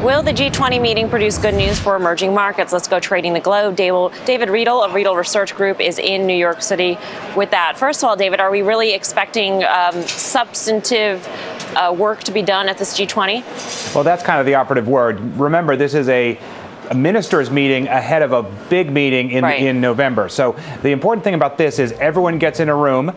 Will the G20 meeting produce good news for emerging markets? Let's go trading the globe. David Riedel of Riedel Research Group is in New York City with that. First of all, David, are we really expecting substantive work to be done at this G20? Well, that's kind of the operative word. Remember, this is a ministers meeting ahead of a big meeting in November. So the important thing about this is everyone gets in a room,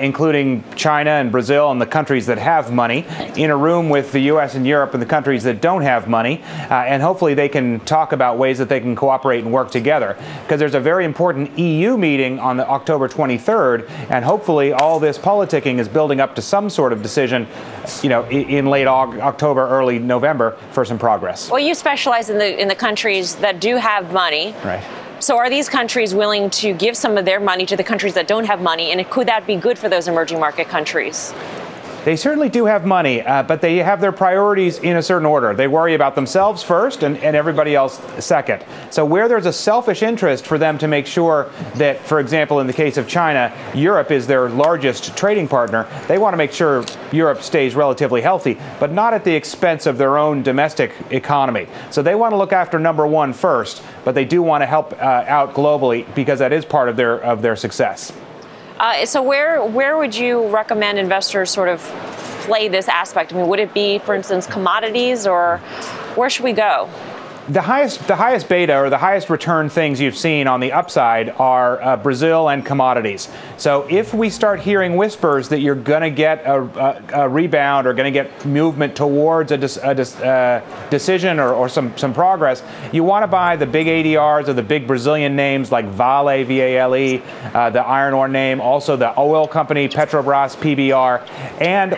including China and Brazil and the countries that have money, in a room with the U.S. and Europe and the countries that don't have money, and hopefully they can talk about ways that they can cooperate and work together. Because there's a very important EU meeting on the October 23rd, and hopefully all this politicking is building up to some sort of decision, in late October, early November for some progress. Well, you specialize in the countries that do have money. Right. So are these countries willing to give some of their money to the countries that don't have money? And could that be good for those emerging market countries? They certainly do have money, but they have their priorities in a certain order. They worry about themselves first and everybody else second. So where there's a selfish interest for them to make sure that, for example, in the case of China, Europe is their largest trading partner, they want to make sure Europe stays relatively healthy, but not at the expense of their own domestic economy. So they want to look after number one first, but they do want to help out globally because that is part of their success. So where would you recommend investors sort of play this aspect? I mean, would it be, for instance, commodities, or where should we go? The highest beta or the highest return things you've seen on the upside are Brazil and commodities. So if we start hearing whispers that you're going to get a rebound or going to get movement towards a decision or some progress, you want to buy the big ADRs of the big Brazilian names like Vale, V-A-L-E, the iron ore name, also the oil company Petrobras, PBR, and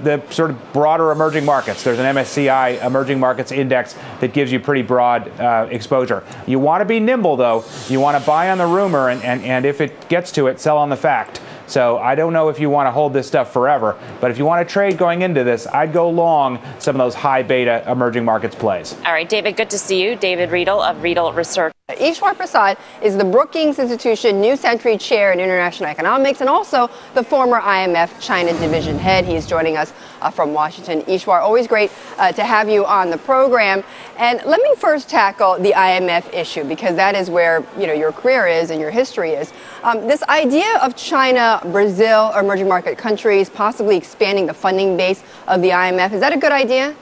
the sort of broader emerging markets. There's an MSCI Emerging Markets Index that gives you pretty broad exposure. You want to be nimble, though. You want to buy on the rumor, and if it gets to it, sell on the fact. So I don't know if you want to hold this stuff forever, but if you want to trade going into this, I'd go long some of those high beta emerging markets plays. All right, David, good to see you. David Riedel of Riedel Research. Ishwar Prasad is the Brookings Institution New Century Chair in International Economics and also the former IMF China Division Head. He is joining us from Washington. Ishwar, always great to have you on the program. And let me first tackle the IMF issue, because that is where your career is and your history is. This idea of China, Brazil, or emerging market countries possibly expanding the funding base of the IMF, is that a good idea?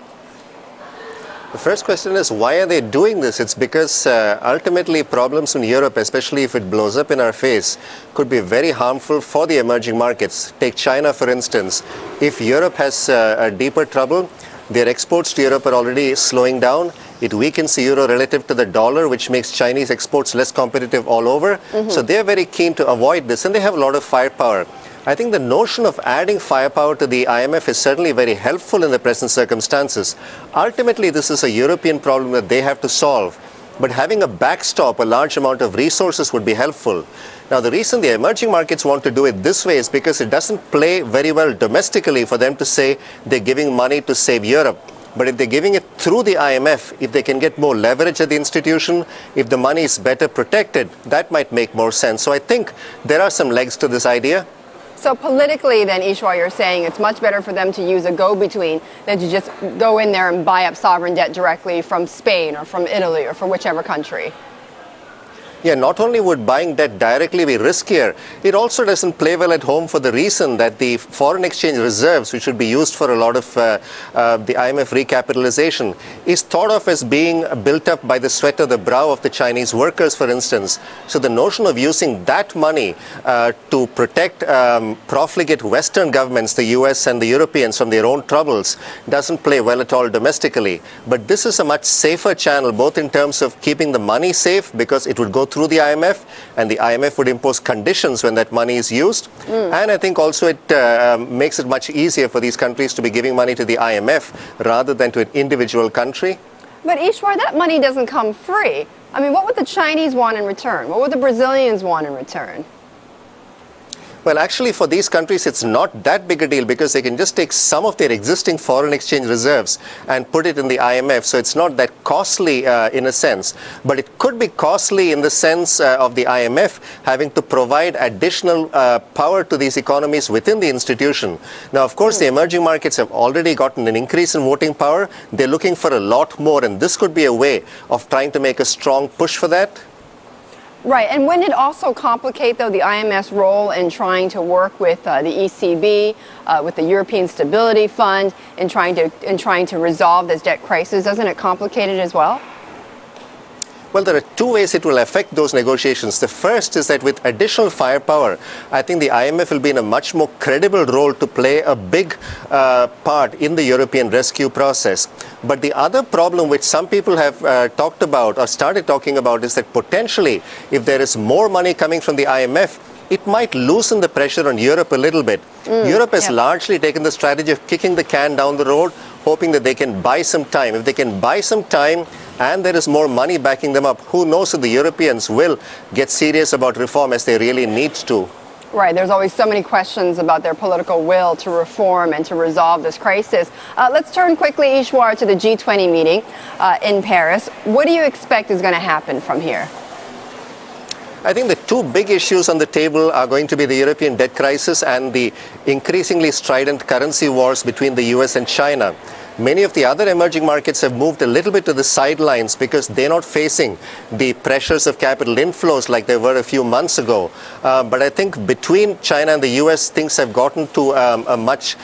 The first question is, why are they doing this? It's because ultimately problems in Europe, especially if it blows up in our face, could be very harmful for the emerging markets. Take China, for instance. If Europe has a deeper trouble, their exports to Europe are already slowing down. It weakens the euro relative to the dollar, which makes Chinese exports less competitive all over. So they're very keen to avoid this, and they have a lot of firepower. I think the notion of adding firepower to the IMF is certainly very helpful in the present circumstances. Ultimately, this is a European problem that they have to solve. But having a backstop, a large amount of resources would be helpful. Now, the reason the emerging markets want to do it this way is because it doesn't play very well domestically for them to say they're giving money to save Europe. But if they're giving it through the IMF, if they can get more leverage at the institution, if the money is better protected, that might make more sense. So I think there are some legs to this idea. So politically, then, Ishwar, you're saying it's much better for them to use a go-between than to just go in there and buy up sovereign debt directly from Spain or from Italy or from whichever country. Yeah, not only would buying debt directly be riskier, it also doesn't play well at home for the reason that the foreign exchange reserves, which should be used for a lot of the IMF recapitalization, is thought of as being built up by the sweat of the brow of the Chinese workers, for instance. So the notion of using that money to protect profligate Western governments, the US and the Europeans, from their own troubles doesn't play well at all domestically. But this is a much safer channel, both in terms of keeping the money safe, because it would go through the IMF, and the IMF would impose conditions when that money is used. And I think also it makes it much easier for these countries to be giving money to the IMF rather than to an individual country. But Ishwar, that money doesn't come free. I mean, what would the Chinese want in return? What would the Brazilians want in return? Well, actually, for these countries, it's not that big a deal because they can just take some of their existing foreign exchange reserves and put it in the IMF. So it's not that costly in a sense. But it could be costly in the sense of the IMF having to provide additional power to these economies within the institution. Now, of course, the emerging markets have already gotten an increase in voting power. They're looking for a lot more. And this could be a way of trying to make a strong push for that. Right, and wouldn't it also complicate, though, the IMF's role in trying to work with the ECB, with the European Stability Fund, in trying to resolve this debt crisis? Doesn't it complicate it as well? Well, there are two ways it will affect those negotiations. The first is that with additional firepower, I think the IMF will be in a much more credible role to play a big part in the European rescue process. But the other problem which some people have talked about or started talking about is that potentially, if there is more money coming from the IMF, it might loosen the pressure on Europe a little bit. Europe has largely taken the strategy of kicking the can down the road, hoping that they can buy some time. If they can buy some time and there is more money backing them up, who knows if the Europeans will get serious about reform as they really need to. Right. There's always so many questions about their political will to reform and to resolve this crisis. Let's turn quickly, Ishwar, to the G20 meeting in Paris. What do you expect is going to happen from here? I think the two big issues on the table are going to be the European debt crisis and the increasingly strident currency wars between the US and China. Many of the other emerging markets have moved a little bit to the sidelines because they're not facing the pressures of capital inflows like they were a few months ago. But I think between China and the US, things have gotten to a much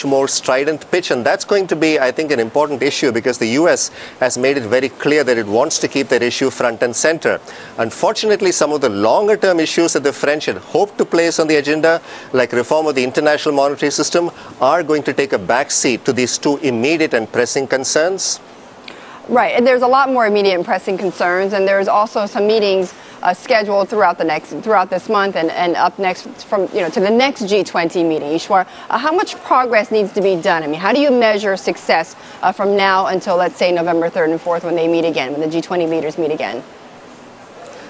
more strident pitch. And that's going to be, I think, an important issue because the US has made it very clear that it wants to keep that issue front and center. Unfortunately, some of the longer term issues that the French had hoped to place on the agenda, like reform of the international monetary system, are going to take a backseat to these two immediate and pressing concerns. Right, and there's a lot more immediate and pressing concerns, and there's also some meetings scheduled throughout this month and up next to the next G20 meeting. Ishwar, how much progress needs to be done? I mean, how do you measure success from now until, let's say, November 3rd and 4th when they meet again, when the G20 leaders meet again?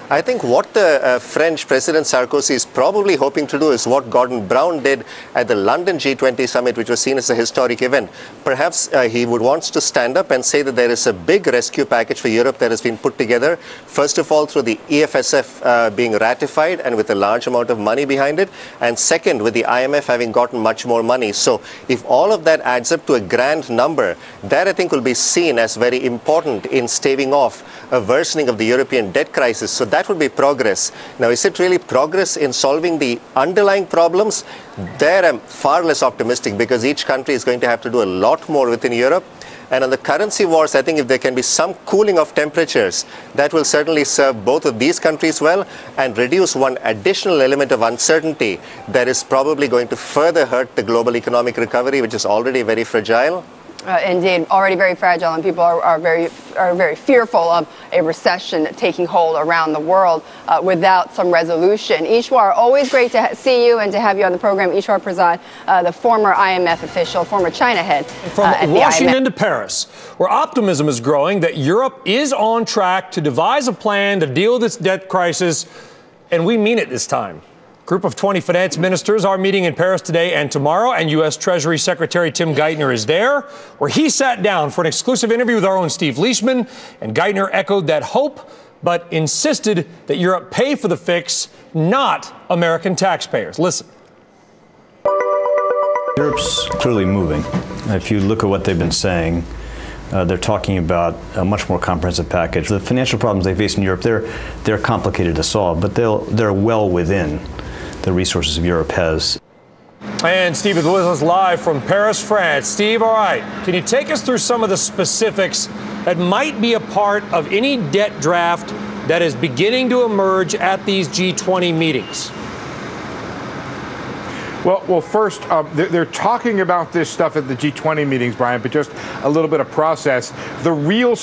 I think what the French President Sarkozy is probably hoping to do is what Gordon Brown did at the London G20 summit, which was seen as a historic event. Perhaps he would want to stand up and say that there is a big rescue package for Europe that has been put together, first of all, through the EFSF being ratified and with a large amount of money behind it, and second, with the IMF having gotten much more money. So if all of that adds up to a grand number, that I think will be seen as very important in staving off a worsening of the European debt crisis. So that would be progress. Now, is it really progress in solving the underlying problems? There I'm far less optimistic because each country is going to have to do a lot more within Europe. And on the currency wars, I think if there can be some cooling of temperatures, that will certainly serve both of these countries well and reduce one additional element of uncertainty that is probably going to further hurt the global economic recovery, which is already very fragile. Indeed, already very fragile, and people are very fearful of a recession taking hold around the world without some resolution. Ishwar, always great to see you and to have you on the program. Ishwar Prasad, the former IMF official, former China head. From Washington to Paris, where optimism is growing that Europe is on track to devise a plan to deal with its debt crisis, and we mean it this time. Group of 20 finance ministers are meeting in Paris today and tomorrow, and U.S. Treasury Secretary Tim Geithner is there, where he sat down for an exclusive interview with our own Steve Leishman, and Geithner echoed that hope, but insisted that Europe pay for the fix, not American taxpayers. Listen. Europe's clearly moving. If you look at what they've been saying, they're talking about a much more comprehensive package. The financial problems they face in Europe, they're complicated to solve, but they're well within the resources Europe has. And Steve is with us live from Paris, France. Steve, all right, can you take us through some of the specifics that might be a part of any debt draft that is beginning to emerge at these G20 meetings? Well, first, they're talking about this stuff at the G20 meetings, Brian, but just a little bit of process. The real,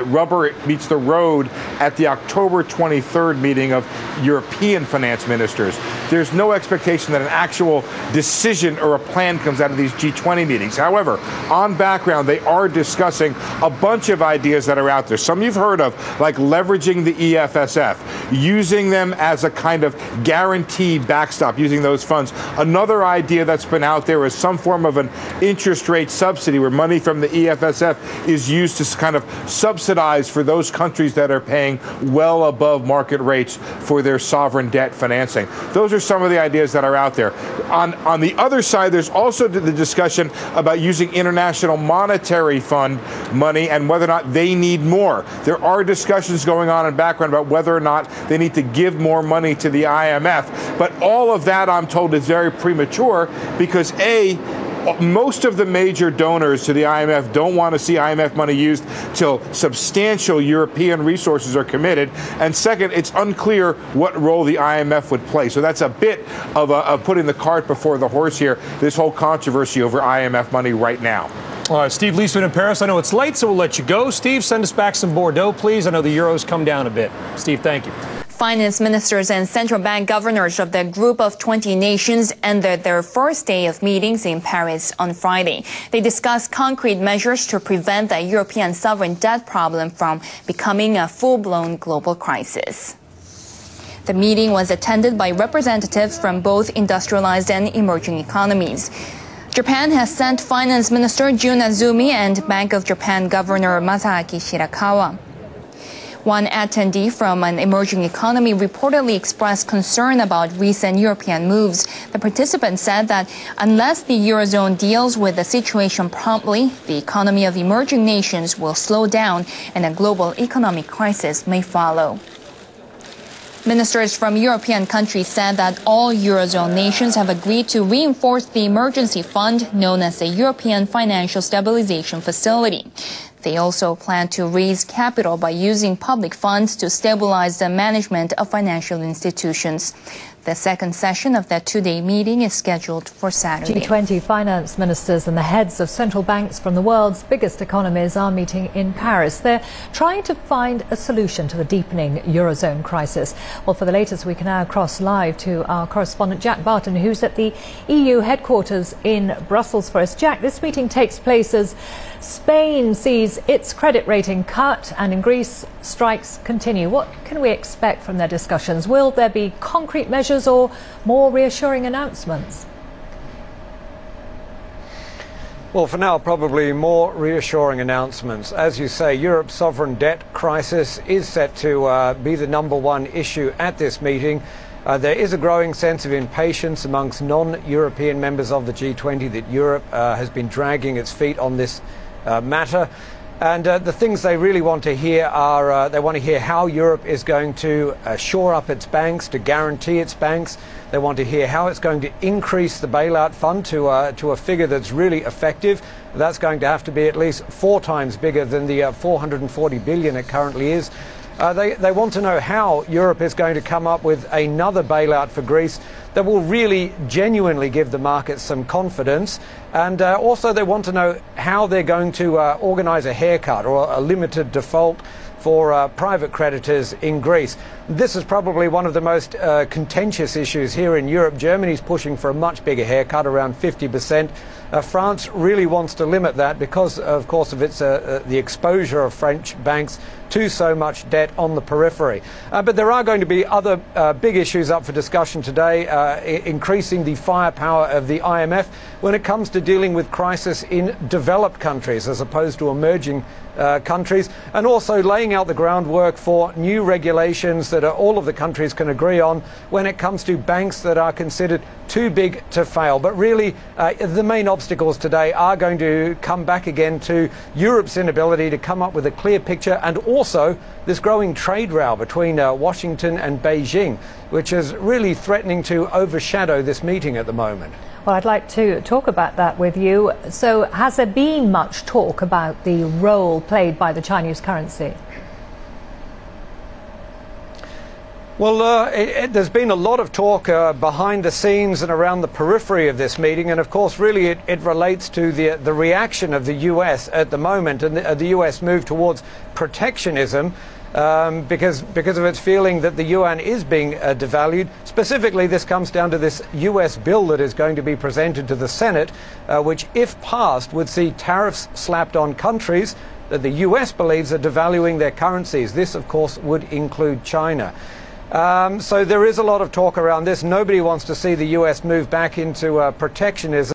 rubber meets the road at the October 23rd meeting of European finance ministers. there's no expectation that an actual decision or a plan comes out of these G20 meetings. However, on background, they are discussing a bunch of ideas that are out there. Some you've heard of, like leveraging the EFSF, using them as a kind of guarantee backstop, using those funds. Another idea that's been out there is some form of an interest rate subsidy where money from the EFSF is used to kind of subsidize for those countries that are paying well above market rates for their sovereign debt financing. Those are some of the ideas that are out there. On the other side, there's also the discussion about using International Monetary Fund money and whether or not they need more. There are discussions going on in background about whether or not they need to give more money to the IMF. But all of that, I'm told, is very premature because, A, most of the major donors to the IMF don't want to see IMF money used till substantial European resources are committed. And second, it's unclear what role the IMF would play. So that's a bit of putting the cart before the horse here, this whole controversy over IMF money right now. All right, Steve Leisman in Paris. I know it's late, so we'll let you go. Steve, send us back some Bordeaux, please. I know the euro's come down a bit. Steve, thank you. Finance ministers and central bank governors of the Group of 20 nations ended their first day of meetings in Paris on Friday. They discussed concrete measures to prevent the European sovereign debt problem from becoming a full-blown global crisis. The meeting was attended by representatives from both industrialized and emerging economies. Japan has sent Finance Minister Jun Azumi and Bank of Japan Governor Masaaki Shirakawa. One attendee from an emerging economy reportedly expressed concern about recent European moves. The participant said that unless the Eurozone deals with the situation promptly, the economy of emerging nations will slow down and a global economic crisis may follow. Ministers from European countries said that all Eurozone nations have agreed to reinforce the emergency fund known as the European Financial Stabilization Facility. They also plan to raise capital by using public funds to stabilize the management of financial institutions. The second session of that two-day meeting is scheduled for Saturday. G20 finance ministers and the heads of central banks from the world's biggest economies are meeting in Paris. They're trying to find a solution to the deepening Eurozone crisis. Well, for the latest, we can now cross live to our correspondent Jack Barton, who's at the EU headquarters in Brussels for us. Jack, this meeting takes place as Spain sees its credit rating cut and in Greece strikes continue. What can we expect from their discussions? Will there be concrete measures or more reassuring announcements? Well, for now, probably more reassuring announcements. As you say, Europe's sovereign debt crisis is set to be the #1 issue at this meeting. There is a growing sense of impatience amongst non-European members of the G20 that Europe has been dragging its feet on this matter. And the things they really want to hear are, they want to hear how Europe is going to shore up its banks, to guarantee its banks. They want to hear how it's going to increase the bailout fund to a figure that's really effective. That's going to have to be at least 4 times bigger than the 440 billion it currently is. They want to know how Europe is going to come up with another bailout for Greece that will really genuinely give the markets some confidence. And also they want to know how they're going to organise a haircut or a limited default for private creditors in Greece. This is probably one of the most contentious issues here in Europe. Germany's pushing for a much bigger haircut, around 50%. France really wants to limit that because, of course, of its the exposure of French banks to so much debt on the periphery. But there are going to be other big issues up for discussion today, increasing the firepower of the IMF when it comes to dealing with crisis in developed countries as opposed to emerging countries, and also laying out the groundwork for new regulations that all of the countries can agree on when it comes to banks that are considered too big to fail. But really, the main obstacles today are going to come back again to Europe's inability to come up with a clear picture, and also this growing trade row between Washington and Beijing, which is really threatening to overshadow this meeting at the moment. Well, I'd like to talk about that with you. So has there been much talk about the role played by the Chinese currency? Well, there's been a lot of talk behind the scenes and around the periphery of this meeting, and of course really it relates to the reaction of the US at the moment and the US move towards protectionism. because of its feeling that the yuan is being devalued. Specifically, this comes down to this US bill that is going to be presented to the Senate, which, if passed, would see tariffs slapped on countries that the US believes are devaluing their currencies. This, of course, would include China. So there is a lot of talk around this. Nobody wants to see the US move back into protectionism.